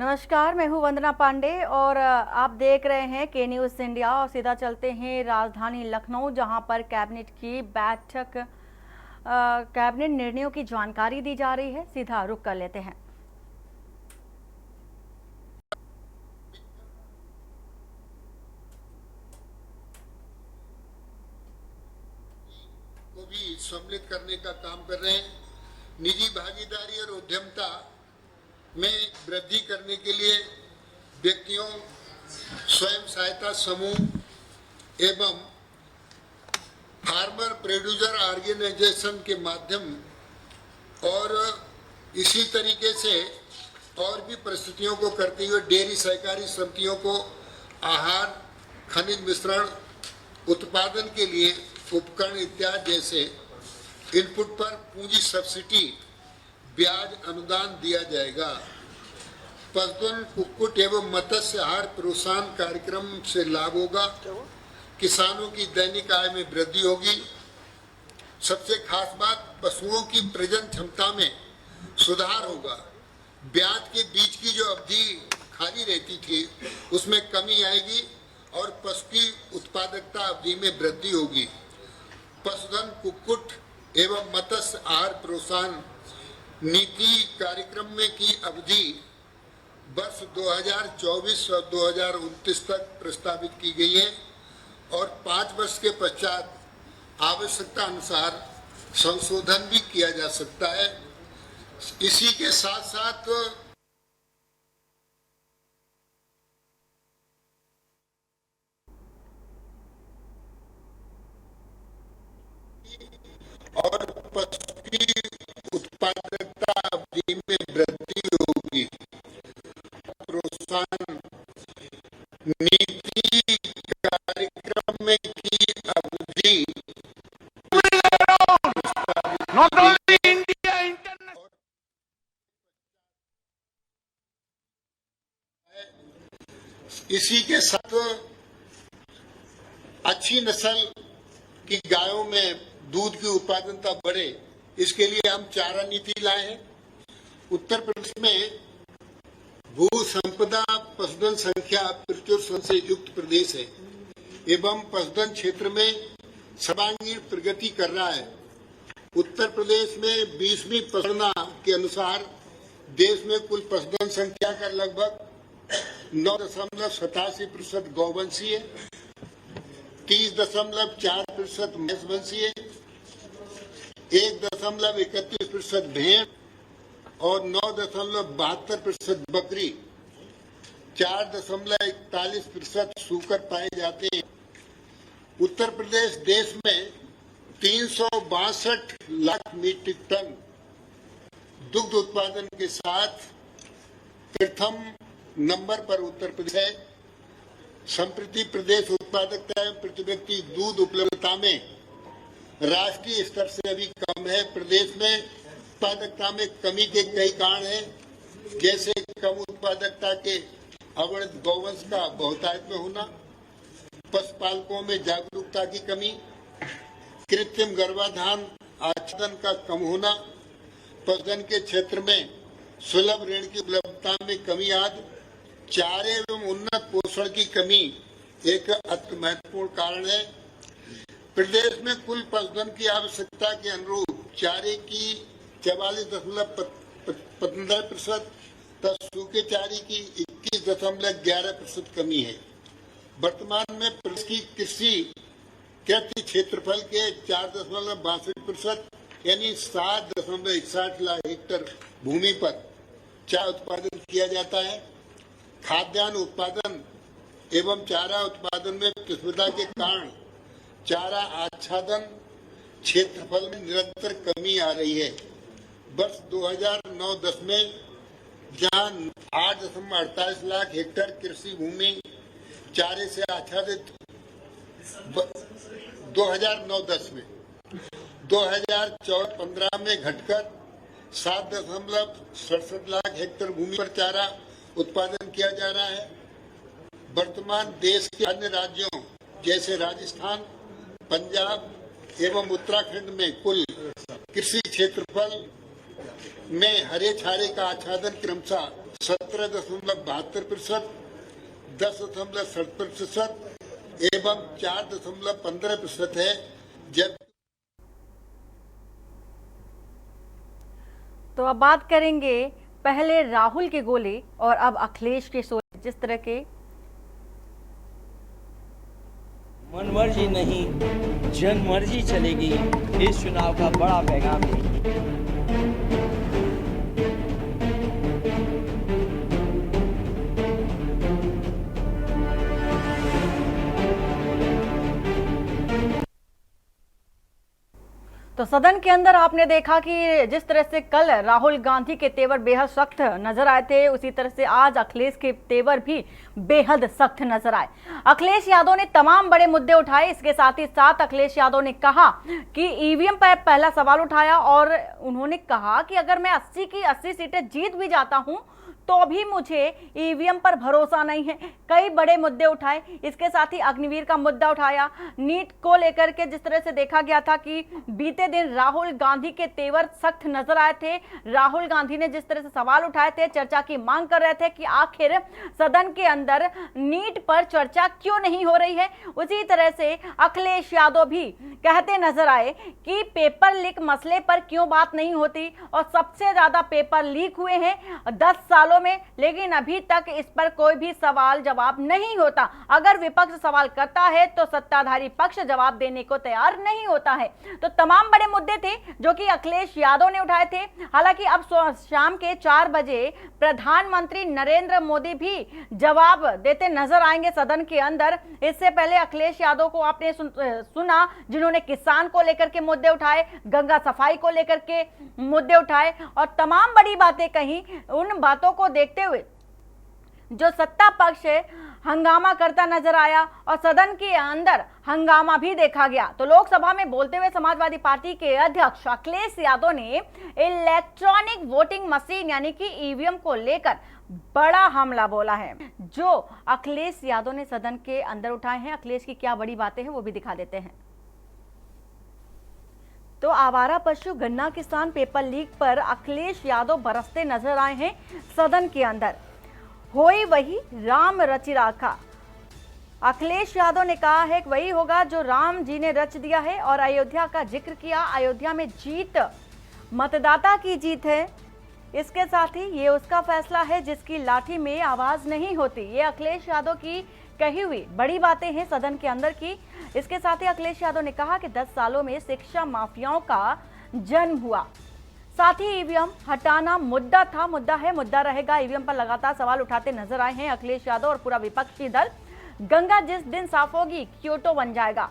नमस्कार, मैं हूं वंदना पांडे और आप देख रहे हैं के न्यूज़ इंडिया। और सीधा चलते हैं राजधानी लखनऊ, जहां पर कैबिनेट की बैठक कैबिनेट निर्णयों की जानकारी दी जा रही है। सीधा रुक कर लेते हैं। को भी सम्मिलित करने का काम कर रहे हैं। निजी भागीदारी और उद्यमता में वृद्धि करने के लिए व्यक्तियों, स्वयं सहायता समूह एवं फार्मर प्रोड्यूसर ऑर्गेनाइजेशन के माध्यम और इसी तरीके से और भी परिस्थितियों को करते हुए डेयरी सहकारी समितियों को आहार, खनिज मिश्रण उत्पादन के लिए उपकरण इत्यादि जैसे इनपुट पर पूंजी सब्सिडी ब्याज अनुदान दिया जाएगा। पशुधन, कुक्कुट एवं मत्स्य आहार प्रोत्साहन कार्यक्रम से लाभ होगा। किसानों की दैनिक आय में वृद्धि होगी। सबसे खास बात, पशुओं की प्रजनन क्षमता में सुधार होगा। ब्याज के बीच की जो अवधि खाली रहती थी उसमें कमी आएगी और पशु की उत्पादकता अवधि में वृद्धि होगी। पशुधन, कुक्कुट एवं मत्स्य आहार प्रोत्साहन नीति कार्यक्रम में की अवधि वर्ष 2024 और 2029 तक प्रस्तावित की गई है और 5 वर्ष के पश्चात आवश्यकता अनुसार संशोधन भी किया जा सकता है। इसी के साथ साथ और पशु की उत्पादकता अवधि में वृद्धि होगी। प्रोत्साहन नीति कार्यक्रम में की अवधि Not only India, international. इसी के साथ अच्छी नस्ल की गायों में दूध की उत्पादनता बढ़े, इसके लिए हम चारा नीति लाए हैं। उत्तर प्रदेश में भू संपदा पशुधन संख्या प्रचुर से युक्त प्रदेश है एवं पशुधन क्षेत्र में सर्वांगीण प्रगति कर रहा है। उत्तर प्रदेश में 20वीं जनगणना के अनुसार देश में कुल पशुधन संख्या का लगभग 9.87% गौवंशीय, 30.4% मेषवंशीय, 1.31% भेड़ और 9.72% बकरी, 4.41% सूकर पाए जाते हैं। उत्तर प्रदेश देश में 362 लाख मीट्रिक टन दुग्ध उत्पादन के साथ प्रथम नंबर पर उत्तर प्रदेश है। संप्रति प्रदेश उत्पादकता एवं प्रति व्यक्ति दूध उपलब्धता में राष्ट्रीय स्तर से अभी कम है। प्रदेश में उत्पादकता में कमी के कई कारण हैं, जैसे कम उत्पादकता के अवैध गौवंश का बहुतायत में होना, पशुपालकों में जागरूकता की कमी, कृत्रिम गर्भाधान आच्छादन का कम होना, पशुधन के क्षेत्र में सुलभ ऋण की उपलब्धता में कमी आदि चारे एवं उन्नत पोषण की कमी एक अति महत्वपूर्ण कारण है। प्रदेश में कुल पशुधन की आवश्यकता के अनुरूप चारे की 44.15% तथा सूखे चारे की 21.11% कमी है। वर्तमान में प्रदेश की कृषि कृषि क्षेत्रफल के 4.62% यानी 7.61 लाख हेक्टेयर भूमि पर चारा उत्पादन किया जाता है। खाद्यान्न उत्पादन एवं चारा उत्पादन में प्रतिस्पर्धा के कारण चारा आच्छादन क्षेत्रफल में निरंतर कमी आ रही है। वर्ष 2009-10 में जहां 8.48 लाख हेक्टेयर कृषि भूमि चारे से आच्छादित 2009-10 में 2014-15 में घटकर 7.67 लाख हेक्टेयर भूमि पर चारा उत्पादन किया जा रहा है। वर्तमान देश के अन्य राज्यों जैसे राजस्थान, पंजाब एवं उत्तराखंड में कुल कृषि क्षेत्रफल में हरे छारे का आच्छादन क्रमशः 17.72%, 10.67% एवं 4.15% है। जब तो अब बात करेंगे पहले राहुल के गोले और अब अखिलेश के शोले। जिस तरह के मनमर्जी नहीं जनमर्जी चलेगी, इस चुनाव का बड़ा पैगाम है। तो सदन के अंदर आपने देखा कि जिस तरह से कल राहुल गांधी के तेवर बेहद सख्त नजर आए थे, उसी तरह से आज अखिलेश के तेवर भी बेहद सख्त नजर आए। अखिलेश यादव ने तमाम बड़े मुद्दे उठाए। इसके साथ ही साथ अखिलेश यादव ने कहा कि ईवीएम पर पहला सवाल उठाया और उन्होंने कहा कि अगर मैं 80 की 80 सीटें जीत भी जाता हूं तो भी मुझे ईवीएम पर भरोसा नहीं है। कई बड़े मुद्दे उठाए। इसके साथ ही अग्निवीर का मुद्दा उठाया। नीट को लेकर के जिस तरह से देखा गया था कि बीते दिन राहुल गांधी के तेवर सख्त नजर आए थे। राहुल गांधी ने जिस तरह से सवाल उठाए थे, चर्चा की मांग कर रहे थे कि आखिर सदन के अंदर नीट पर चर्चा क्यों नहीं हो रही है। उसी तरह से अखिलेश यादव भी कहते नजर आए कि पेपर लीक मसले पर क्यों बात नहीं होती, और सबसे ज्यादा पेपर लीक हुए हैं 10 सालों में, लेकिन अभी तक इस पर कोई भी सवाल जवाब नहीं होता। अगर विपक्ष सवाल करता है तो सत्ताधारी पक्ष जवाब देने को तैयार नहीं होता है। तो तमाम बड़े मुद्दे थे जो कि अखिलेश यादव ने उठाए थे। हालांकि अब शाम के 4 बजे प्रधानमंत्री नरेंद्र मोदी भी जवाब देते नजर आएंगे सदन के अंदर। इससे पहले अखिलेश यादव को आपने सुना, जिन्होंने किसान को लेकर के मुद्दे उठाए, गंगा सफाई को लेकर के मुद्दे उठाए और तमाम बड़ी बातें कही। उन बातों को देखते हुए जो सत्ता पक्ष है हंगामा करता नजर आया और सदन के अंदर हंगामा भी देखा गया। तो लोकसभा में बोलते हुए समाजवादी पार्टी के अध्यक्ष अखिलेश यादव ने इलेक्ट्रॉनिक वोटिंग मशीन यानी कि ईवीएम को लेकर बड़ा हमला बोला है। जो अखिलेश यादव ने सदन के अंदर उठाए हैं, अखिलेश की क्या बड़ी बातें हैं वो भी दिखा देते हैं। तो आवारा पशु गन्ना किसान पेपर लीक पर अखिलेश यादव बरसते नजर आए हैं सदन के अंदर। होई वही राम रचि राखा। अखिलेश यादव ने कहा है कि वही होगा जो राम जी ने रच दिया है और अयोध्या का जिक्र किया। अयोध्या में जीत मतदाता की जीत है। इसके साथ ही ये उसका फैसला है जिसकी लाठी में आवाज नहीं होती। ये अखिलेश यादव की कही हुई बड़ी बातें हैं सदन के अंदर की। इसके साथ ही अखिलेश यादव ने कहा कि 10 सालों में शिक्षा माफियाओं का जन्म हुआ। साथ ही ईवीएम हटाना मुद्दा था, मुद्दा है, मुद्दा रहेगा। ईवीएम पर लगातार सवाल उठाते नजर आए हैं अखिलेश यादव और पूरा विपक्षी दल। गंगा जिस दिन साफ होगी क्योटो बन जाएगा।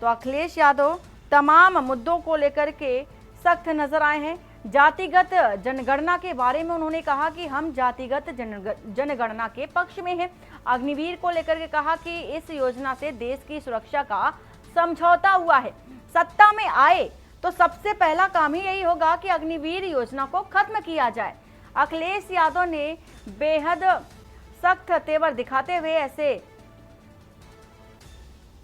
तो अखिलेश यादव तमाम मुद्दों को लेकर के सख्त नजर आए हैं। जातिगत जनगणना के बारे में उन्होंने कहा कि हम जातिगत जनगणना के पक्ष में हैं। अग्निवीर को लेकर के कहा कि इस योजना से देश की सुरक्षा का समझौता हुआ है। सत्ता में आए तो सबसे पहला काम ही यही होगा कि अग्निवीर योजना को खत्म किया जाए। अखिलेश यादव ने बेहद सख्त तेवर दिखाते हुए ऐसे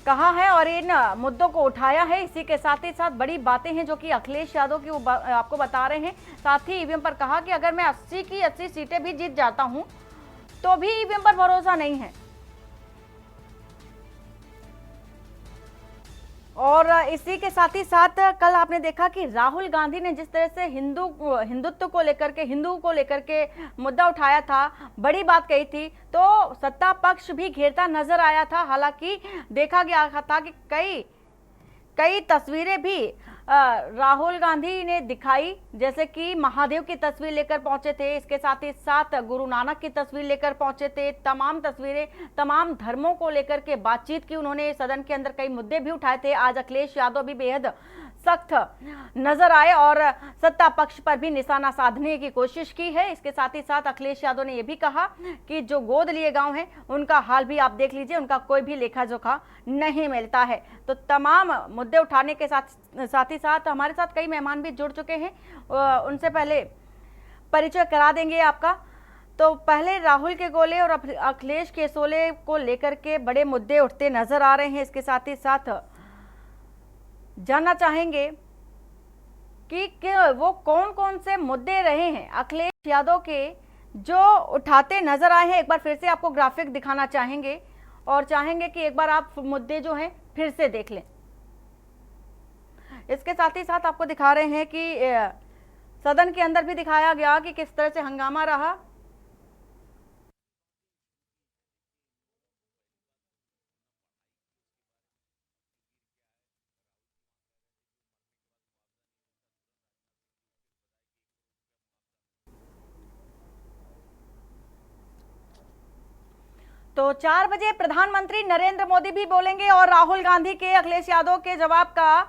कहा है और इन मुद्दों को उठाया है। इसी के साथ ही साथ बड़ी बातें हैं जो कि अखिलेश यादव की वो आपको बता रहे हैं। साथ ही ईवीएम पर कहा कि अगर मैं 80 की 80 सीटें भी जीत जाता हूं तो भी ईवीएम पर भरोसा नहीं है। और इसी के साथ ही साथ कल आपने देखा कि राहुल गांधी ने जिस तरह से हिंदुत्व को लेकर के मुद्दा उठाया था, बड़ी बात कही थी, तो सत्ता पक्ष भी घेरता नजर आया था। हालांकि देखा गया था कि कई तस्वीरें भी राहुल गांधी ने दिखाई, जैसे कि महादेव की तस्वीर लेकर पहुंचे थे। इसके साथ ही साथ गुरु नानक की तस्वीर लेकर पहुंचे थे। तमाम तस्वीरें तमाम धर्मों को लेकर के बातचीत की उन्होंने। सदन के अंदर कई मुद्दे भी उठाए थे। आज अखिलेश यादव भी बेहद सख्त नजर आए और सत्ता पक्ष पर भी निशाना साधने की कोशिश की है। इसके साथ ही साथ अखिलेश यादव ने यह भी कहा कि जो गोद लिए गांव हैं उनका हाल भी आप देख लीजिए, उनका कोई भी लेखा जोखा नहीं मिलता है। तो तमाम मुद्दे उठाने के साथ ही साथ हमारे साथ कई मेहमान भी जुड़ चुके हैं, उनसे पहले परिचय करा देंगे आपका। तो पहले राहुल के गोले और अखिलेश के शोले को लेकर के बड़े मुद्दे उठते नजर आ रहे हैं। इसके साथ ही साथ जानना चाहेंगे कि वो कौन कौन से मुद्दे रहे हैं अखिलेश यादव के जो उठाते नजर आए हैं। एक बार फिर से आपको ग्राफिक दिखाना चाहेंगे और चाहेंगे कि एक बार आप मुद्दे जो हैं फिर से देख लें। इसके साथ ही साथ आपको दिखा रहे हैं कि सदन के अंदर भी दिखाया गया कि किस तरह से हंगामा रहा। तो 4 बजे प्रधानमंत्री नरेंद्र मोदी भी बोलेंगे और राहुल गांधी के अखिलेश यादव के जवाब का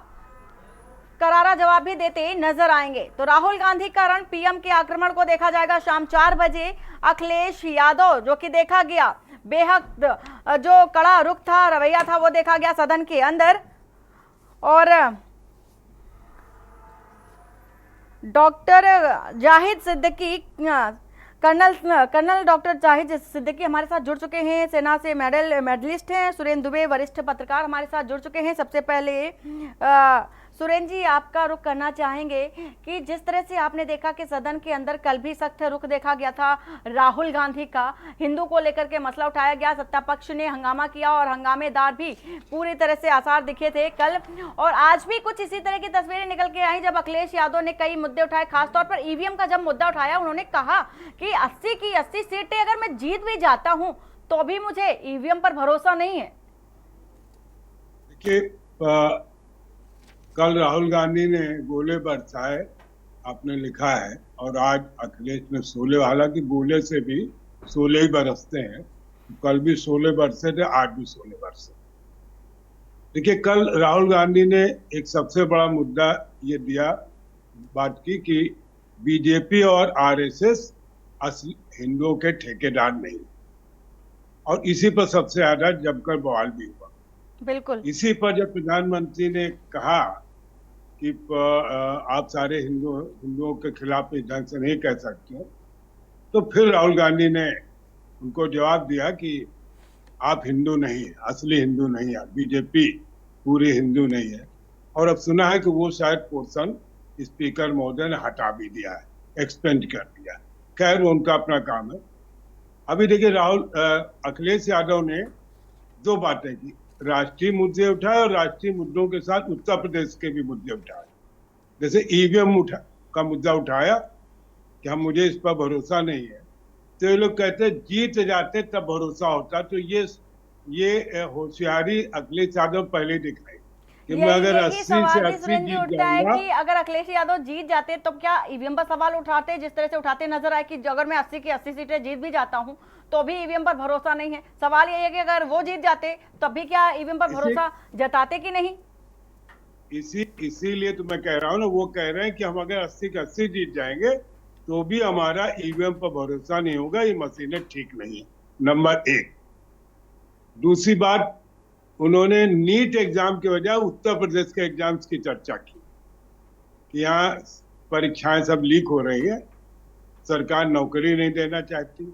करारा जवाब भी देते नजर आएंगे। तो राहुल गांधी का रण पीएम के आक्रमण को देखा जाएगा शाम 4 बजे। अखिलेश यादव जो कि देखा गया बेहद जो कड़ा रुख था, रवैया था, वो देखा गया सदन के अंदर। और doctor Zahid Siddiqui, colonel doctor Zahid Siddiqui हमारे साथ जुड़ चुके हैं, सेना से मेडलिस्ट हैं। सुरेंद्र दुबे वरिष्ठ पत्रकार हमारे साथ जुड़ चुके हैं। सबसे पहले सुरेंद्र जी, आपका रुख करना चाहेंगे कि जिस तरह से आपने देखा कि सदन के अंदर कल भी सख्त रुख देखा गया था राहुल गांधी का, हिंदू को लेकर के मसला उठाया गया, सत्ता पक्ष ने हंगामा किया और हंगामेदार भी पूरी तरह से आसार दिखे थे कल, और आज भी कुछ इसी तरह की तस्वीरें निकल के आई जब अखिलेश यादव ने कई मुद्दे उठाए। खासतौर पर ईवीएम का जब मुद्दा उठाया, उन्होंने कहा कि 80 की 80 सीटें अगर मैं जीत भी जाता हूं तो भी मुझे ईवीएम पर भरोसा नहीं है। देखिए, कल राहुल गांधी ने गोले बरसाए, आपने लिखा है, और आज अखिलेश ने शोले, हालांकि गोले से भी शोले ही बरसते हैं। कल भी शोले बरसे थे, आज भी शोले बरसे। देखिए, कल राहुल गांधी ने एक सबसे बड़ा मुद्दा ये दिया, बात की कि बीजेपी और आरएसएस असली हिंदुओं के ठेकेदार नहीं, और इसी पर सबसे ज्यादा जमकर बवाल भी हुआ। बिल्कुल, इसी पर जब प्रधानमंत्री ने कहा कि आप सारे हिंदुओं के खिलाफ इस ढंग से नहीं कह सकते, तो फिर राहुल गांधी ने उनको जवाब दिया कि आप हिंदू नहीं है, असली हिंदू नहीं है, बीजेपी पूरी हिंदू नहीं है। और अब सुना है कि वो शायद पोर्शन स्पीकर महोदय ने हटा भी दिया है, एक्सपेंड कर दिया। खैर, उनका अपना काम है। अभी देखिए, अखिलेश यादव ने दो बातें की, राष्ट्रीय मुद्दे उठाए और राष्ट्रीय मुद्दों के साथ उत्तर प्रदेश के भी मुद्दे उठाए। जैसे ईवीएम का मुद्दा उठाया कि मुझे इस पर भरोसा नहीं है, तो ये लोग कहते जीत जाते तब भरोसा होता। तो ये होशियारी अखिलेश यादव पहले दिखाई कि मैं अगर 80 से 80 जीत जाऊंगा। कि अगर अखिलेश यादव जीत जाते तो क्या ईवीएम पर सवाल उठाते, जिस तरह से उठाते नजर आए कि अगर मैं 80 की 80 सीटें जीत भी जाता हूं तो भी ईवीएम पर भरोसा नहीं है। सवाल ये है कि अगर वो जीत जाते तब भी क्या ईवीएम पर भरोसा जताते कि नहीं? इसीलिए तो मैं कह रहा हूँ ना, वो कह रहे हैं कि हम अगर 80 के 80 जीत जाएंगे तो भी हमारा ईवीएम पर भरोसा नहीं होगा, ये मशीनें ठीक नहीं है, नंबर 1। दूसरी बात, उन्होंने नीट एग्जाम के बजाय उत्तर प्रदेश के एग्जाम्स की चर्चा की कि यहाँ परीक्षाएं सब लीक हो रही है, सरकार नौकरी नहीं देना चाहती।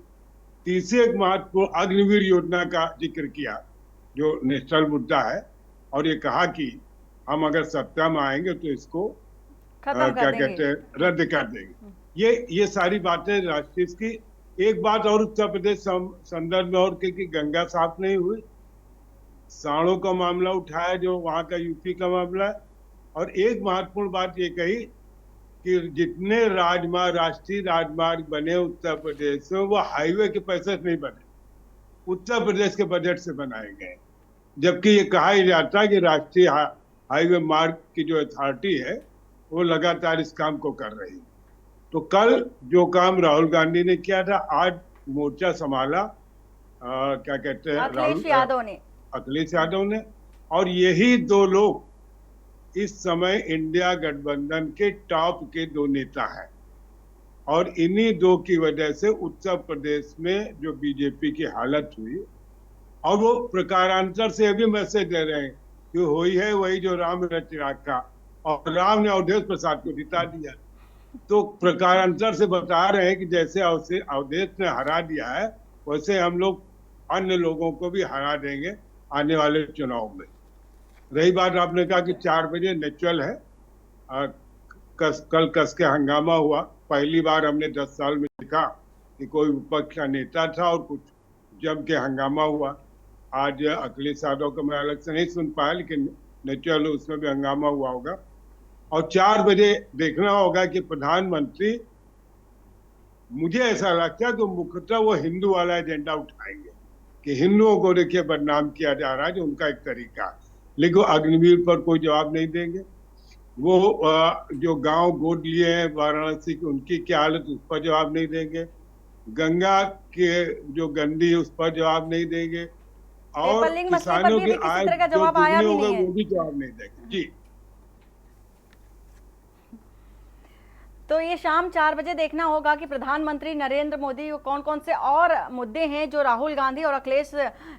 तीसरी एक महत्वपूर्ण अग्निवीर योजना का जिक्र किया, जो नेशनल मुद्दा है, और ये कहा कि हम अगर सत्ता में आएंगे तो इसको कहते हैं रद्द कर देंगे। ये सारी बातें राष्ट्रीय की। एक बात और उत्तर प्रदेश संदर्भ में और कि गंगा साफ नहीं हुई, साड़ों का मामला उठाया जो वहां का यूपी का मामला है। और एक महत्वपूर्ण बात ये कही कि जितने राष्ट्रीय राजमार्ग बने उत्तर प्रदेश में, वो हाईवे के पैसे से नहीं बने, उत्तर प्रदेश के बजट से बनाए गए। जबकि ये कहा ही जाता है कि राष्ट्रीय हाईवे मार्ग की जो अथॉरिटी है वो लगातार इस काम को कर रही है। तो कल जो काम राहुल गांधी ने किया था, आज मोर्चा संभाला क्या कहते हैं अखिलेश यादव ने। और यही दो लोग इस समय इंडिया गठबंधन के टॉप के दो नेता हैं, और इन्हीं दो की वजह से उत्तर प्रदेश में जो बीजेपी की हालत हुई, और वो प्रकारांतर से भी मैसेज दे रहे हैं कि हुई है वही जो राम चिराग का, और राम ने अवधेश प्रसाद को जिता दिया। तो प्रकारांतर से बता रहे हैं कि जैसे अवधेश ने हरा दिया है, वैसे हम लोग अन्य लोगों को भी हरा देंगे आने वाले चुनाव में। रही बात, आपने कहा कि 4 बजे नेचुरल है, कल कस के हंगामा हुआ। पहली बार हमने 10 साल में देखा कि कोई विपक्ष का नेता था और कुछ जम के हंगामा हुआ। आज अखिलेश यादव को मैं अलग से नहीं सुन पाया, लेकिन नेचुरल उसमें भी हंगामा हुआ होगा। और 4 बजे देखना होगा कि प्रधानमंत्री, मुझे ऐसा लगता है तो मुख्यतः वो हिंदू वाला एजेंडा उठाएंगे कि हिंदुओं को देखिए बदनाम किया जा रहा है, जो उनका एक तरीका है। लेकिन अग्निवीर पर कोई जवाब नहीं देंगे। वो जो गांव गोद लिए हैं वाराणसी की, उनकी क्या हालत, उस पर जवाब नहीं देंगे। गंगा के जो गंदी है उस पर जवाब नहीं देंगे। और पेपरलिंग मसले पर किसानों भी की अभी किसी आय तरह का जो जवाब आया दुगनी भी होगा नहीं है। वो भी जवाब नहीं देंगे। जी, तो ये शाम 4 बजे देखना होगा कि प्रधानमंत्री नरेंद्र मोदी कौन कौन से और मुद्दे हैं जो राहुल गांधी और अखिलेश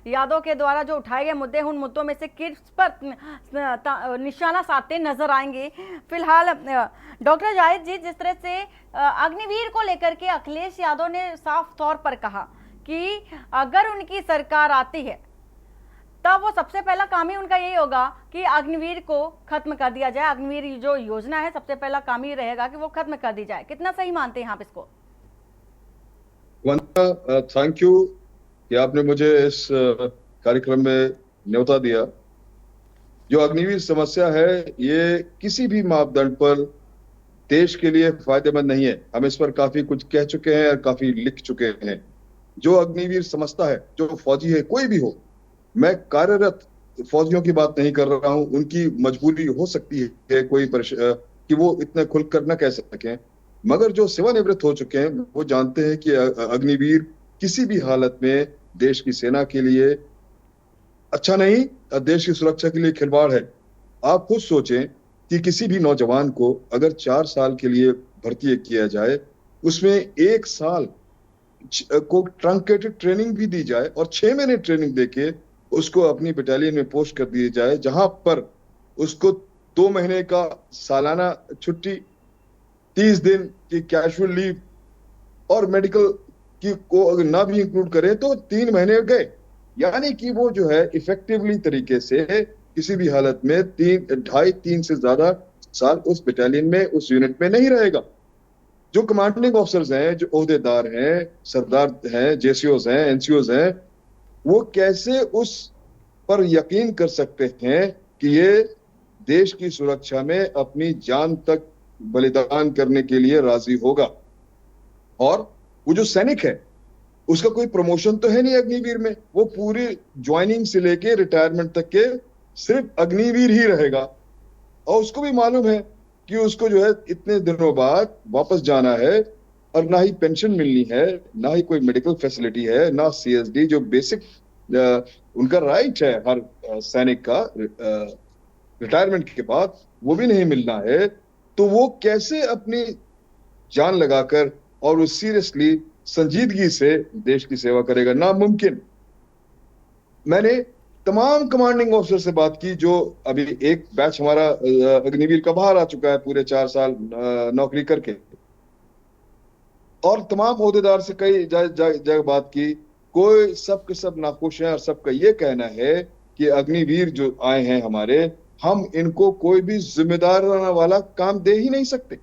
यादव के द्वारा जो उठाए गए मुद्दे हैं, उन मुद्दों में से किस पर निशाना साधते नजर आएंगे। फिलहाल डॉक्टर जाहिद जी, जिस तरह से अग्निवीर को लेकर के अखिलेश यादव ने साफ तौर पर कहा कि अगर उनकी सरकार आती है तब वो सबसे पहला काम ही उनका यही होगा कि अग्निवीर को खत्म कर दिया जाए। अग्निवीर जो योजना है सबसे पहला काम ही रहेगा कि वो खत्म कर दी जाए। कितना सही मानते हैं आप इसको? वंदना, थैंक यू कि आपने मुझे इस कार्यक्रम में न्योता दिया। जो अग्निवीर समस्या है ये किसी भी मापदंड पर देश के लिए फायदेमंद नहीं है। हम इस पर काफी कुछ कह चुके हैं और काफी लिख चुके हैं। जो अग्निवीर समझता है, जो फौजी है, कोई भी हो, मैं कार्यरत फौजियों की बात नहीं कर रहा हूं, उनकी मजबूरी हो सकती है कोई कि वो इतने खुलकर न कह सकें, मगर जो सेवानिवृत्त हो चुके हैं वो जानते हैं कि अग्निवीर किसी भी हालत में देश की सेना के लिए अच्छा नहीं, देश की सुरक्षा के लिए खिलवाड़ है। आप खुद सोचें कि किसी भी नौजवान को अगर 4 साल के लिए भर्ती किया जाए, उसमें 1 साल को ट्रंकेटेड ट्रेनिंग भी दी जाए और 6 महीने ट्रेनिंग देके उसको अपनी बटालियन में पोस्ट कर दिए जाए, जहां पर उसको 2 महीने का सालाना छुट्टी, 30 दिन की कैजुअल लीव और मेडिकल की को अगर ना भी इंक्लूड करें तो 3 महीने गए। यानी कि वो जो है इफेक्टिवली तरीके से किसी भी हालत में 2.5-3 से ज्यादा साल उस बटालियन में, उस यूनिट में नहीं रहेगा। जो कमांडिंग ऑफिसर्स हैं, जो ओहदेदार हैं, सरदार हैं, जेसीओज हैं, एनसीओज हैं, वो कैसे उस पर यकीन कर सकते हैं कि ये देश की सुरक्षा में अपनी जान तक बलिदान करने के लिए राजी होगा। और वो जो सैनिक है उसका कोई प्रमोशन तो है नहीं अग्निवीर में, वो पूरी ज्वाइनिंग से लेके रिटायरमेंट तक के सिर्फ अग्निवीर ही रहेगा। और उसको भी मालूम है कि उसको जो है इतने दिनों बाद वापस जाना है और ना ही पेंशन मिलनी है, ना ही कोई मेडिकल फैसिलिटी है, ना सीएसडी जो बेसिक उनका राइट है हर सैनिक का रिटायरमेंट के बाद, वो भी नहीं मिलना है। तो वो कैसे अपनी जान लगाकर और वो सीरियसली संजीदगी से देश की सेवा करेगा? नामुमकिन। मैंने तमाम कमांडिंग ऑफिसर से बात की, जो अभी एक बैच हमारा अग्निवीर का बाहर आ चुका है पूरे 4 साल नौकरी करके, और तमाम ओहदेदार से कई जगह बात की। कोई सब के सब नाखुश हैं और सबका ये कहना है कि अग्निवीर जो आए हैं हमारे, हम इनको कोई भी जिम्मेदाराना वाला काम दे ही नहीं सकते।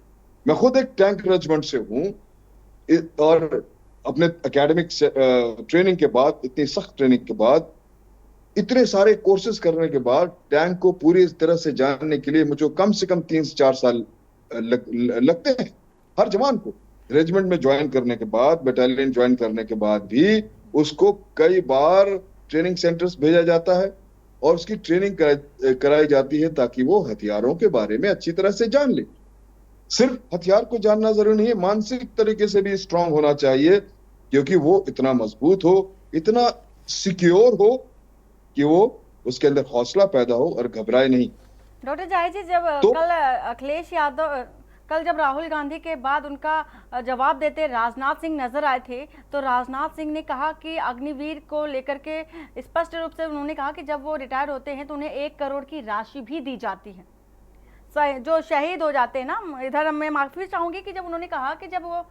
मैं खुद एक टैंक रेजिमेंट से हूं और अपने एकेडमिक ट्रेनिंग के बाद, इतनी सख्त ट्रेनिंग के बाद, इतने सारे कोर्सेज करने के बाद टैंक को पूरी तरह से जानने के लिए मुझे कम से कम 3 से 4 साल लगते हैं हर जवान को। रेजिमेंट में ज्वाइन करने के बाद, बटालियन ज्वाइन करने के बाद भी उसको कई बार ट्रेनिंग सेंटर्स भेजा जाता है और उसकी ट्रेनिंग कराई जाती है ताकि वो हथियारों के बारे में अच्छी तरह से जान ले। सिर्फ हथियार को जानना जरूरी नहीं है, मानसिक तरीके से भी स्ट्रांग होना चाहिए, क्योंकि वो इतना मजबूत हो, इतना सिक्योर हो कि वो उसके अंदर हौसला पैदा हो और घबराए नहीं। डॉक्टर जाहिद जी, जब कल अखिलेश यादव, कल जब राहुल गांधी के बाद उनका जवाब देते राजनाथ सिंह नजर आए थे, तो राजनाथ सिंह ने कहा कि अग्निवीर को लेकर के स्पष्ट रूप से उन्होंने कहा कि जब वो रिटायर होते हैं तो उन्हें 1 करोड़ की राशि भी दी जाती है, जो शहीद हो जाते हैं ना। इधर मैं माफी चाहूंगी कि जब उन्होंने कहा कि जब वो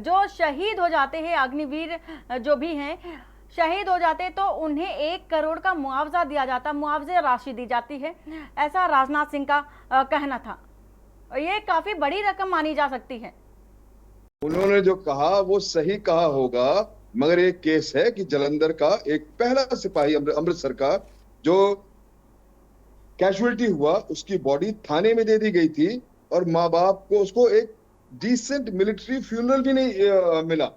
जो शहीद हो जाते हैं, अग्निवीर जो भी हैं शहीद हो जाते, तो उन्हें 1 करोड़ का मुआवजा दिया जाता, मुआवजे राशि दी जाती है, ऐसा राजनाथ सिंह का कहना था। ये काफी बड़ी रकम मानी जा सकती है। उन्होंने जो कहा वो सही कहा होगा, मगर एक केस है कि जालंधर का एक पहला सिपाही अमृतसर का जो कैजुअलिटी हुआ, उसकी बॉडी थाने में दे दी गई थी और माँ बाप को उसको एक डिसेंट मिलिट्री फ्यूनरल भी नहीं मिला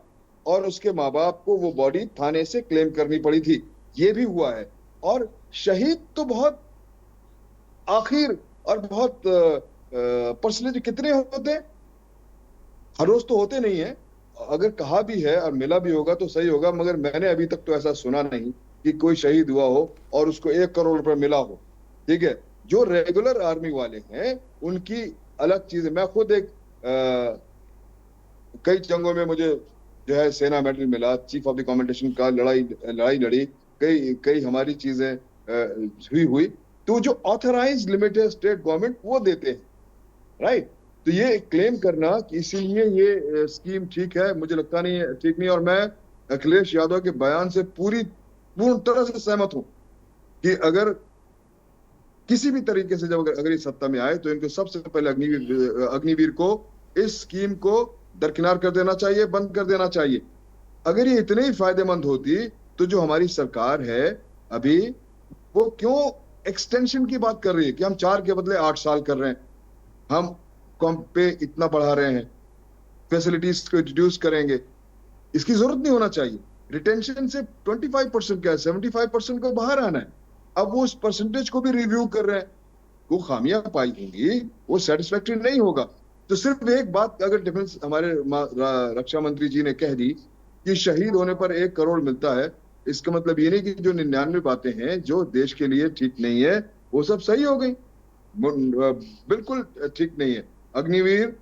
और उसके माँ बाप को वो बॉडी थाने से क्लेम करनी पड़ी थी। ये भी हुआ है। और शहीद तो बहुत आखिर और बहुत परसेंटेज कितने होते हैं, हर रोज तो होते नहीं है। अगर कहा भी है और मिला भी होगा तो सही होगा, मगर मैंने अभी तक तो ऐसा सुना नहीं कि कोई शहीद हुआ हो और उसको 1 करोड़ रुपए मिला हो। ठीक है, जो रेगुलर आर्मी वाले हैं उनकी अलग चीज है। मैं खुद एक कई जंगों में मुझे जो है सेना मेडल मिला, चीफ ऑफ द कमेंडेशन का लड़ाई लड़ी, कई हमारी चीजें हुई। तो जो ऑथराइज लिमिटेड स्टेट गवर्नमेंट वो देते हैं, राइट। तो ये क्लेम करना कि इसीलिए ये स्कीम ठीक है, मुझे लगता नहीं है ठीक नहीं। और मैं अखिलेश यादव के बयान से पूर्ण तरह से सहमत हूं कि अगर किसी भी तरीके से जब अगर ये सत्ता में आए तो इनको सबसे पहले अग्निवीर को इस स्कीम को दरकिनार कर देना चाहिए, बंद कर देना चाहिए। अगर ये इतने ही फायदेमंद होती तो जो हमारी सरकार है अभी वो क्यों एक्सटेंशन की बात कर रही है कि हम 4 के बदले 8 साल कर रहे हैं, हम कम पे इतना बढ़ा रहे हैं, फैसिलिटीज को रिड्यूस करेंगे। इसकी जरूरत नहीं होना चाहिए। रिटेंशन से 25% क्या है, 75% को बाहर आना है। अब वो उस परसेंटेज को भी रिव्यू कर रहे हैं, वो खामियां पाई होंगी, वो सेटिस्फैक्टरी नहीं होगा। तो सिर्फ एक बात अगर डिफेंस हमारे रक्षा मंत्री जी ने कह दी कि शहीद होने पर 1 करोड़ मिलता है, इसका मतलब ये नहीं कि जो 99 बातें हैं जो देश के लिए ठीक नहीं है वो सब सही हो गई। बिल्कुल ठीक नहीं है। अग्निवीर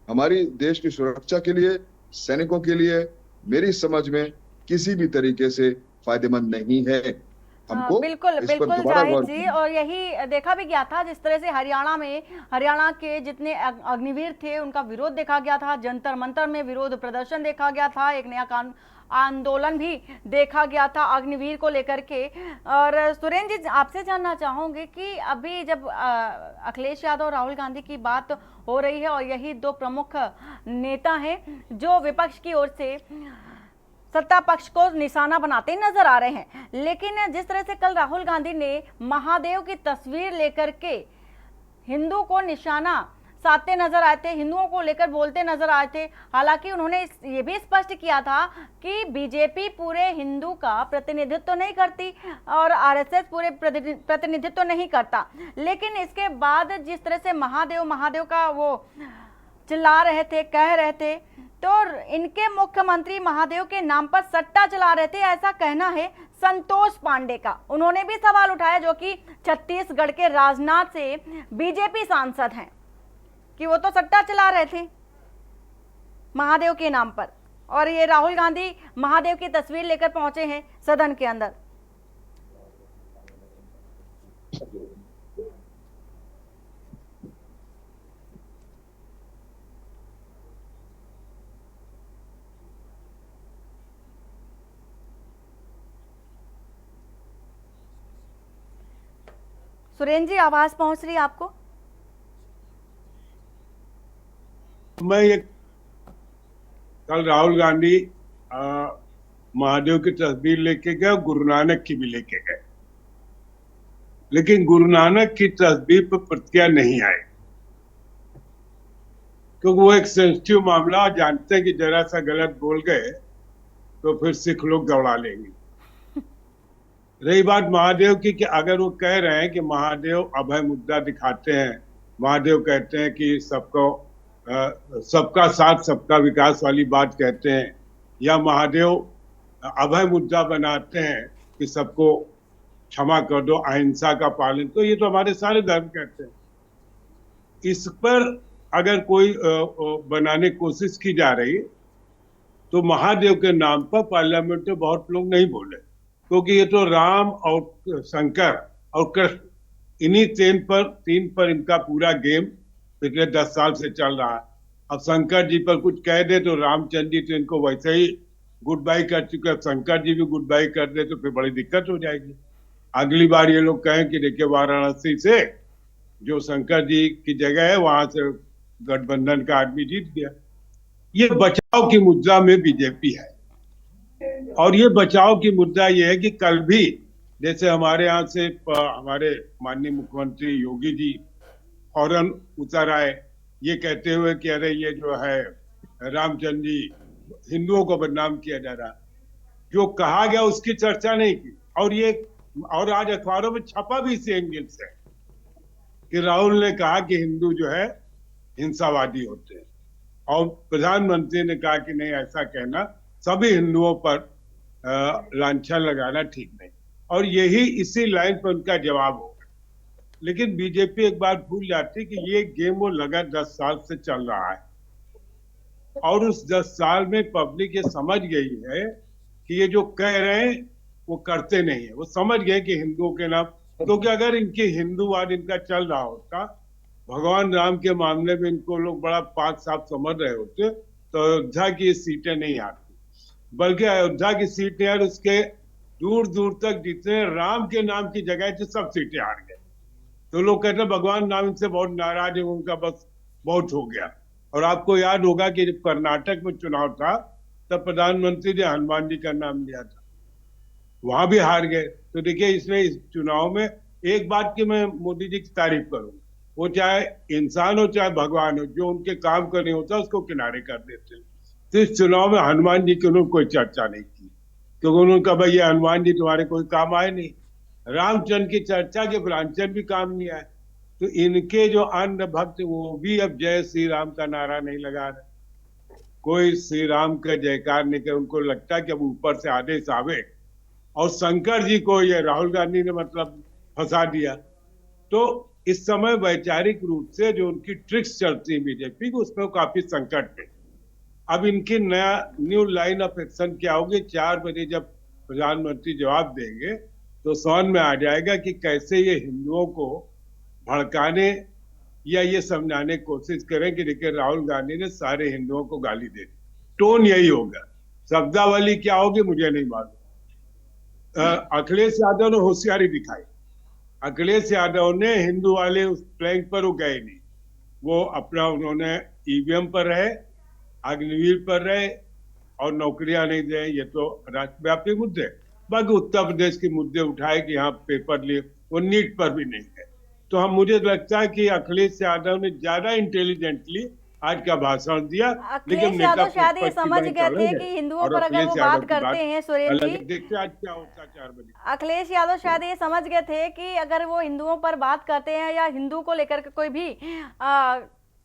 हमारी देश की सुरक्षा के लिए, सैनिकों के लिए मेरी समझ में किसी भी तरीके से फायदेमंद नहीं है। हमको बिल्कुल इस पर बिल्कुल दोबारा जाहिद गौर जी, करना। और यही देखा भी गया था जिस तरह से हरियाणा के जितने अग्निवीर थे उनका विरोध देखा गया था, जंतर मंतर में विरोध प्रदर्शन देखा गया था, एक नया कानून आंदोलन भी देखा गया था अग्निवीर को लेकर के। और सुरेंद्र जी, आपसे जानना चाहूंगे कि अभी जब अखिलेश यादव और राहुल गांधी की बात हो रही है और यही 2 प्रमुख नेता हैं जो विपक्ष की ओर से सत्ता पक्ष को निशाना बनाते नजर आ रहे हैं, लेकिन जिस तरह से कल राहुल गांधी ने महादेव की तस्वीर लेकर के हिंदू को निशाना साधते नजर आए थे, हिंदुओं को लेकर बोलते नजर आए थे। हालांकि उन्होंने ये भी स्पष्ट किया था कि बीजेपी पूरे हिंदू का प्रतिनिधित्व नहीं करती और आरएसएस पूरे प्रतिनिधित्व नहीं करता। लेकिन इसके बाद जिस तरह से महादेव महादेव का वो चिल्ला रहे थे, कह रहे थे, तो इनके मुख्यमंत्री महादेव के नाम पर सट्टा चला रहे थे, ऐसा कहना है संतोष पांडे का। उन्होंने भी सवाल उठाया, जो कि छत्तीसगढ़ के राजनाथ से बीजेपी सांसद हैं, कि वो तो सट्टा चला रहे थे महादेव के नाम पर। और ये राहुल गांधी महादेव की तस्वीर लेकर पहुंचे हैं सदन के अंदर। सुरेंद्र जी, आवाज पहुंच रही है आपको? मैं ये कल राहुल गांधी महादेव की तस्वीर लेके गए, गुरु नानक की भी लेके गए, लेकिन गुरु नानक की तस्वीर पर प्रतिक्रिया नहीं आई, क्योंकि वो एक सेंसिटिव मामला, जानते हैं कि जरा सा गलत बोल गए तो फिर सिख लोग दौड़ा लेंगे। रही बात महादेव की, कि अगर वो कह रहे हैं कि महादेव अभय मुद्दा दिखाते हैं, महादेव कहते हैं कि सबका साथ सबका विकास वाली बात कहते हैं, या महादेव अभय मुद्दा बनाते हैं कि सबको क्षमा कर दो, अहिंसा का पालन, तो ये तो हमारे सारे धर्म कहते हैं। इस पर अगर कोई बनाने की कोशिश की जा रही तो महादेव के नाम पर पार्लियामेंट में बहुत लोग नहीं बोले, क्योंकि ये तो राम और शंकर और कृष्ण, इन्हीं तीन पर इनका पूरा गेम पिछले 10 साल से चल रहा है। अब शंकर जी पर कुछ कह दे तो रामचंद्र जी तो इनको वैसे ही गुड बाय कर चुके, शंकर जी भी गुड बाय कर दे तो फिर बड़ी दिक्कत हो जाएगी। अगली बार ये लोग कहें कि देखिए वाराणसी से जो शंकर जी की जगह है वहां से गठबंधन का आदमी जीत गया। ये बचाव की मुद्रा में बीजेपी है, और ये बचाव की मुद्दा ये है कि कल भी जैसे हमारे यहाँ से हमारे माननीय मुख्यमंत्री योगी जी फौरन उतर आए ये कहते हुए कि अरे ये जो है रामचंद्र जी हिंदुओं को बदनाम किया जा रहा है। जो कहा गया उसकी चर्चा नहीं की, और आज अखबारों में छपा भी इसी एंगल से कि राहुल ने कहा कि हिंदू जो है हिंसावादी होते हैं, और प्रधानमंत्री ने कहा कि नहीं, ऐसा कहना सभी हिंदुओं पर लांछन लगाना ठीक नहीं, और यही इसी लाइन पर उनका जवाब होगा। लेकिन बीजेपी एक बात भूल जाती कि ये गेम वो लगा 10 साल से चल रहा है, और उस 10 साल में पब्लिक ये समझ गई है कि ये जो कह रहे हैं वो करते नहीं है। वो समझ गए कि हिंदुओं के नाम, क्योंकि अगर इनके हिंदूवाद इनका चल रहा होता, भगवान राम के मामले में इनको लोग बड़ा पाक साफ समझ रहे होते, तो अयोध्या की सीटें नहीं आती, बल्कि अयोध्या की सीट नहीं आ रही, उसके दूर दूर तक जितने राम के नाम की जगह थी सब सीटें हार गए। तो लोग कहते हैं भगवान राम इनसे बहुत नाराज है, उनका बस बहुत हो गया। और आपको याद होगा कि जब कर्नाटक में चुनाव था तब प्रधानमंत्री ने हनुमान जी का नाम लिया था, वहां भी हार गए। तो देखिए, इसमें इस चुनाव में एक बात की मैं मोदी जी की तारीफ करूंगा, वो चाहे इंसान हो चाहे भगवान हो, जो उनके काम का नहीं होता उसको किनारे कर देते हैं। तो इस चुनाव में हनुमान जी की उन्होंने कोई चर्चा नहीं की, क्योंकि उन्होंने कहा भाई ये हनुमान जी तुम्हारे कोई काम आए नहीं। रामचंद्र की चर्चा के रामचंद्र भी काम नहीं आए। तो इनके जो अन्य भक्त वो भी अब जय श्री राम का नारा नहीं लगा रहे, कोई श्री राम का जयकार नहीं कर। उनको लगता है कि अब ऊपर से आदेश आवे, और शंकर जी को ये राहुल गांधी ने मतलब फंसा दिया। तो इस समय वैचारिक रूप से जो उनकी ट्रिक्स चलती है बीजेपी को, उसमें काफी संकट है। अब इनकी न्यू लाइन ऑफ एक्शन क्या होगी? 4 बजे जब प्रधानमंत्री जवाब देंगे तो समझ में आ जाएगा कि कैसे ये हिंदुओं को भड़काने या ये समझाने की कोशिश करें कि देखिए राहुल गांधी ने सारे हिंदुओं को गाली दे दी। टोन यही होगा, शब्दावली क्या होगी मुझे नहीं मालूम। अखिलेश यादव ने होशियारी दिखाई। अखिलेश यादव ने हिंदू वाले उस फ्लैंक पर वो गए नहीं, वो अपना उन्होंने ईवीएम पर रहे, अग्निवीर पर रहे, और नौकरियां नहीं दे। ये तो राष्ट्रव्यापी मुद्दे। बाकी उत्तर प्रदेश के मुद्दे उठाए कि यहाँ पेपर लिए, वो नीट पर भी नहीं है। तो हम मुझे लगता है कि अखिलेश यादव ने ज्यादा इंटेलिजेंटली आज का भाषण दिया। अखिलेश यादव शायद ये समझ गए थे कि हिंदुओं पर अगर वो बात करते हैं, सुरेश जी, देखते आज क्या होता 4 बजे। अखिलेश यादव शायद ये समझ गए थे कि अगर वो हिंदुओं पर बात करते हैं या हिंदू को लेकर के कोई भी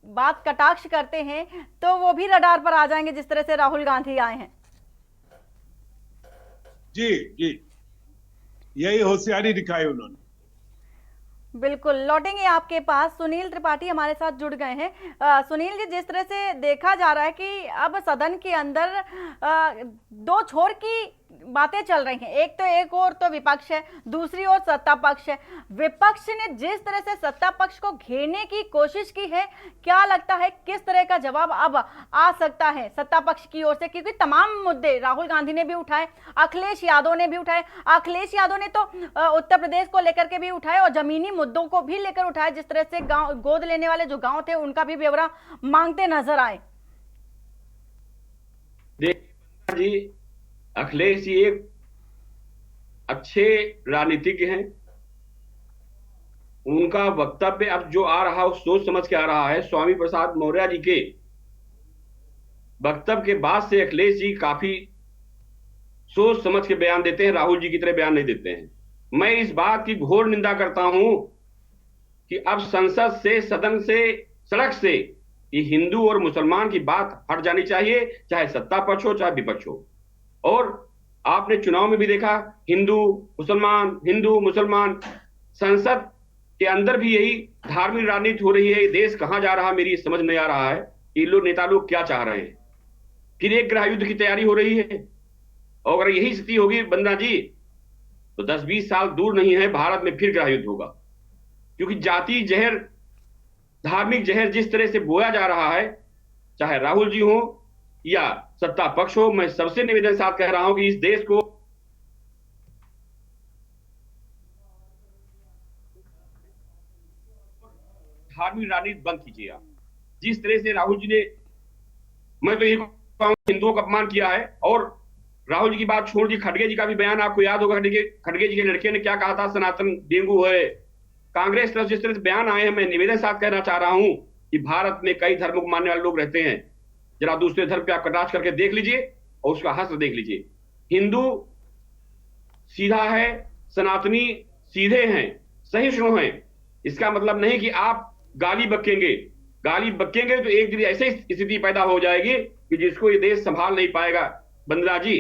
बात कटाक्ष करते हैं तो वो भी रडार पर आ जाएंगे, जिस तरह से राहुल गांधी आए हैं। जी जी, यही होशियारी दिखाई उन्होंने। बिल्कुल, लौटेंगे आपके पास। सुनील त्रिपाठी हमारे साथ जुड़ गए हैं। सुनील जी, जिस तरह से देखा जा रहा है कि अब सदन के अंदर दो छोर की बातें चल रही हैं, एक और तो विपक्ष है, दूसरी ओर सत्ता पक्ष है। विपक्ष ने जिस तरह से सत्ता पक्ष को घेरने की कोशिश की है, क्या लगता है किस तरह का जवाब अब आ सकता है सत्ता पक्ष की ओर से? क्योंकि तमाम मुद्दे राहुल गांधी ने भी उठाए, अखिलेश यादव ने भी उठाए। अखिलेश यादव ने तो उत्तर प्रदेश को लेकर के भी उठाए और जमीनी मुद्दों को भी लेकर उठाए, जिस तरह से गांव गोद लेने वाले जो गांव थे उनका भी ब्यौरा मांगते नजर आए। जी, अखिलेश जी एक अच्छे राजनीतिज्ञ हैं। उनका वक्तव्य अब जो आ रहा है वो सोच समझ के आ रहा है। स्वामी प्रसाद मौर्य जी के वक्तव्य के बाद से अखिलेश जी काफी सोच समझ के बयान देते हैं, राहुल जी की तरह बयान नहीं देते हैं। मैं इस बात की घोर निंदा करता हूं कि अब संसद से, सदन से, सड़क से ये हिंदू और मुसलमान की बात हट जानी चाहिए, चाहे सत्ता पक्ष हो चाहे विपक्ष हो। और आपने चुनाव में भी देखा, हिंदू मुसलमान, संसद के अंदर भी यही धार्मिक राजनीति हो रही है। देश कहां जा रहा है मेरी समझ नहीं आ रहा है। ये लोग नेता लोग क्या चाह रहे हैं? फिर एक गृह युद्ध की तैयारी हो रही है, और अगर यही स्थिति होगी बंदा जी, तो 10-20 साल दूर नहीं है, भारत में फिर गृह युद्ध होगा। क्योंकि जाति जहर, धार्मिक जहर जिस तरह से बोया जा रहा है, चाहे राहुल जी हो या सत्ता पक्ष हो, मैं सबसे निवेदन साथ कह रहा हूं कि इस देश को धार्मिक राजनीति बंद कीजिए आप। जिस तरह से राहुल जी ने, मैं तो ये कहूं, हिंदुओं का अपमान किया है। और राहुल जी की बात छोड़ दी, खड़गे जी का भी बयान आपको याद होगा, खड़गे जी के लड़के ने क्या कहा था, सनातन डेंगू है। कांग्रेस तरफ जिस तरह से बयान आए हैं, मैं निवेदन साथ कहना चाह रहा हूं कि भारत में कई धर्मों को मानने वाले लोग रहते हैं। जरा दूसरे धर्म पे आप कटाक्ष करके देख लीजिए और उसका हश्र देख लीजिए। हिंदू सीधा है, सनातनी सीधे हैं, सहिष्णु हैं। इसका मतलब नहीं कि आप गाली बकेंगे तो एक दिन ऐसी स्थिति पैदा हो जाएगी कि जिसको ये देश संभाल नहीं पाएगा बंदरा जी।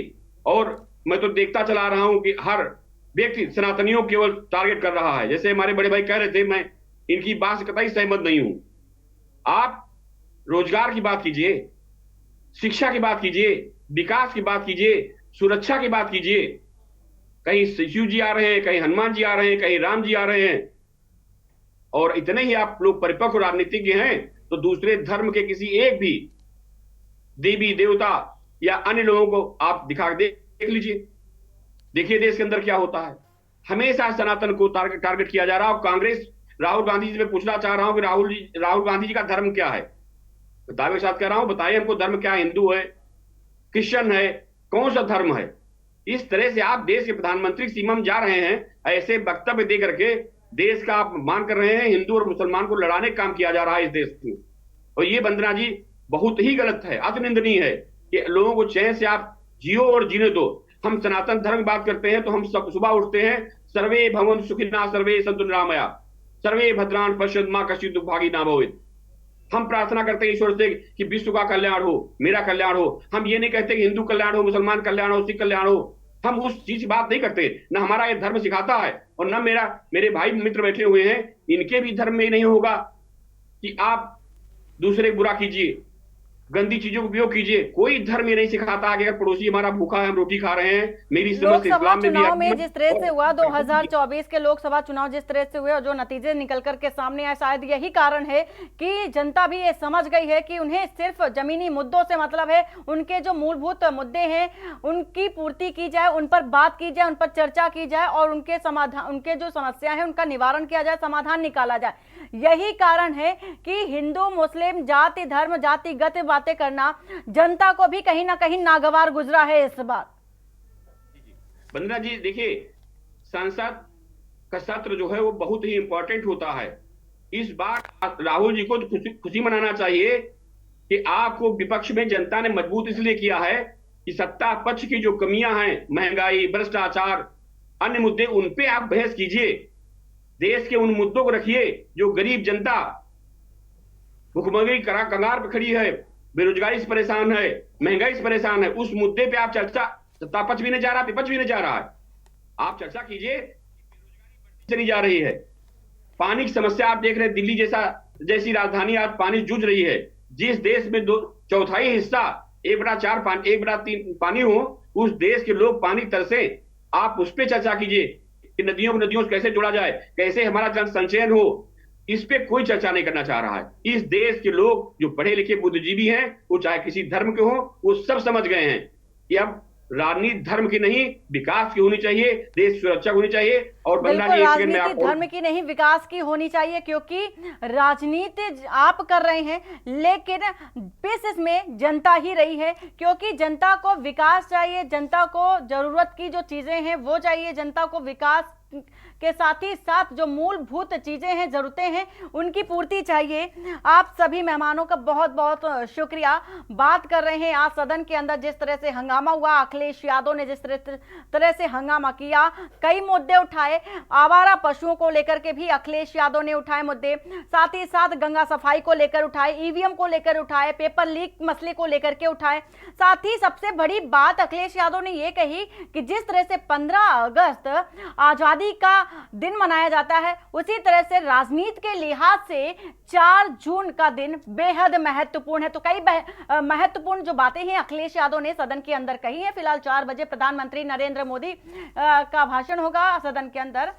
और मैं तो देखता चला रहा हूं कि हर व्यक्ति सनातनियों को केवल टारगेट कर रहा है। जैसे हमारे बड़े भाई कह रहे थे, मैं इनकी बात से कतई सहमत नहीं हूं। आप रोजगार की बात कीजिए, शिक्षा की बात कीजिए, विकास की बात कीजिए, सुरक्षा की बात कीजिए। कहीं शिव जी आ रहे हैं, कहीं हनुमान जी आ रहे हैं, कहीं राम जी आ रहे हैं। और इतने ही आप लोग परिपक्व राजनीतिज्ञ हैं तो दूसरे धर्म के किसी एक भी देवी देवता या अन्य लोगों को आप दिखा देख लीजिए। देखिए देश के अंदर क्या होता है। हमेशा सनातन को टारगेट किया जा रहा है। और कांग्रेस, राहुल गांधी जी से पूछना चाह रहा हूं कि राहुल गांधी जी का धर्म क्या है। दावे के साथ कह रहा हूं, बताइए हमको धर्म क्या है। हिंदू है, क्रिश्चियन है, कौन सा धर्म है? इस तरह से आप देश के प्रधानमंत्री सीमा में जा रहे हैं, ऐसे वक्तव्य दे करके देश का आप मान कर रहे हैं। हिंदू और मुसलमान को लड़ाने का काम किया जा रहा है इस देश में। और ये वंदना जी बहुत ही गलत है, अति निंदनीय है कि लोगों को चैन से आप जियो और जीने दो। हम सनातन धर्म की बात करते हैं तो हम सब सुबह उठते हैं, सर्वे भवन्तु सुखिनः सर्वे सन्तु निरामया सर्वे भद्राणि पश्यन्तु मा कश्चित् दुर्भागी न भवेत्। हम प्रार्थना करते हैं ईश्वर से कि विश्व का कल्याण हो, मेरा कल्याण हो। हम ये नहीं कहते कि हिंदू कल्याण हो, मुसलमान कल्याण हो, सिख कल्याण हो। हम उस चीज की बात नहीं करते, ना हमारा ये धर्म सिखाता है और ना मेरे भाई मित्र बैठे हुए हैं, इनके भी धर्म में नहीं होगा कि आप दूसरे बुरा कीजिए, गंदी चीजों का उपयोग कीजिए। कोई धर्म ये नहीं सिखाता है कि अगर पड़ोसी हमारा भूखा है हम रोटी खा रहे हैं। मेरी समझ से लोकसभा इस्लाम में भी चुनाव में जिस तरह से हुआ 2024 के लोकसभा चुनाव जिस तरह से हुए और जो नतीजे निकल कर के सामने आए, शायद यही कारण है कि जनता भी ये समझ गई है कि उन्हें सिर्फ जमीनी मुद्दों से मतलब है। उनके जो मूलभूत मुद्दे हैं उनकी पूर्ति की जाए, उन पर बात की जाए, उन पर चर्चा की जाए और उनके समाधान, उनके जो समस्या है उनका निवारण किया जाए, समाधान निकाला जाए। यही कारण है कि हिंदू मुस्लिम जाति धर्म जातिगत बातें करना जनता को भी कहीं ना कहीं नागवार गुजरा है इस बार। बंदना जी देखिए, संसद का सत्र जो है वो बहुत ही इंपॉर्टेंट होता है। इस बार राहुल जी को खुशी मनाना चाहिए कि आपको विपक्ष में जनता ने मजबूत इसलिए किया है कि सत्ता पक्ष की जो कमियां हैं, महंगाई, भ्रष्टाचार, अन्य मुद्दे, उन पे आप बहस कीजिए। देश के उन मुद्दों को रखिए जो गरीब जनता भुखमरी कगार पर खड़ी है, बेरोजगारी से परेशान है, महंगाई से परेशान है। उस मुद्दे पे आप चर्चा, सत्ता पक्ष भी नहीं जा रहा, विपक्ष भी नहीं जा रहा है, आप चर्चा कीजिए। चली जा रही है, पानी की समस्या आप देख रहे हैं, दिल्ली जैसी राजधानी आज पानी जूझ रही है। जिस देश में 2/4 हिस्सा 1/4 पानी हो, उस देश के लोग पानी तरसे। आप उस पर चर्चा कीजिए कि नदियों से कैसे जोड़ा जाए, कैसे हमारा जल संचयन हो। इस पे कोई चर्चा नहीं करना चाह रहा है। इस देश के लोग जो पढ़े लिखे बुद्धिजीवी हैं, वो चाहे किसी धर्म के हो, वो सब समझ गए हैं कि अब राजनीति धर्म की नहीं विकास की होनी चाहिए, देश सुरक्षा होनी चाहिए। और बिल्कुल, राजनीति धर्म की नहीं विकास की होनी चाहिए, क्योंकि राजनीति आप कर रहे हैं लेकिन बेसिस में जनता ही रही है। क्योंकि जनता को विकास चाहिए, जनता को जरूरत की जो चीजें हैं वो चाहिए, जनता को विकास के साथ ही साथ जो मूलभूत चीजें हैं, जरूरतें हैं, उनकी पूर्ति चाहिए। आप सभी मेहमानों का बहुत बहुत शुक्रिया। बात कर रहे हैं आज सदन के अंदर जिस तरह से हंगामा हुआ, अखिलेश यादव ने जिस तरह से हंगामा किया, कई मुद्दे उठाए, आवारा पशुओं को लेकर के भी अखिलेश यादव ने उठाए मुद्दे, साथ ही साथ गंगा सफाई को लेकर उठाए, ईवीएम को लेकर उठाए, पेपर लीक मसले को लेकर के उठाए। साथ ही सबसे बड़ी बात अखिलेश यादव ने यह कही कि जिस तरह से 15 अगस्त आजादी का दिन मनाया जाता है, उसी तरह से राजनीति के लिहाज से 4 जून का दिन बेहद महत्वपूर्ण है। तो कई महत्वपूर्ण जो बातें हैं अखिलेश यादव ने सदन के अंदर कही है। फिलहाल 4 बजे प्रधानमंत्री नरेंद्र मोदी का भाषण होगा सदन के अंदर।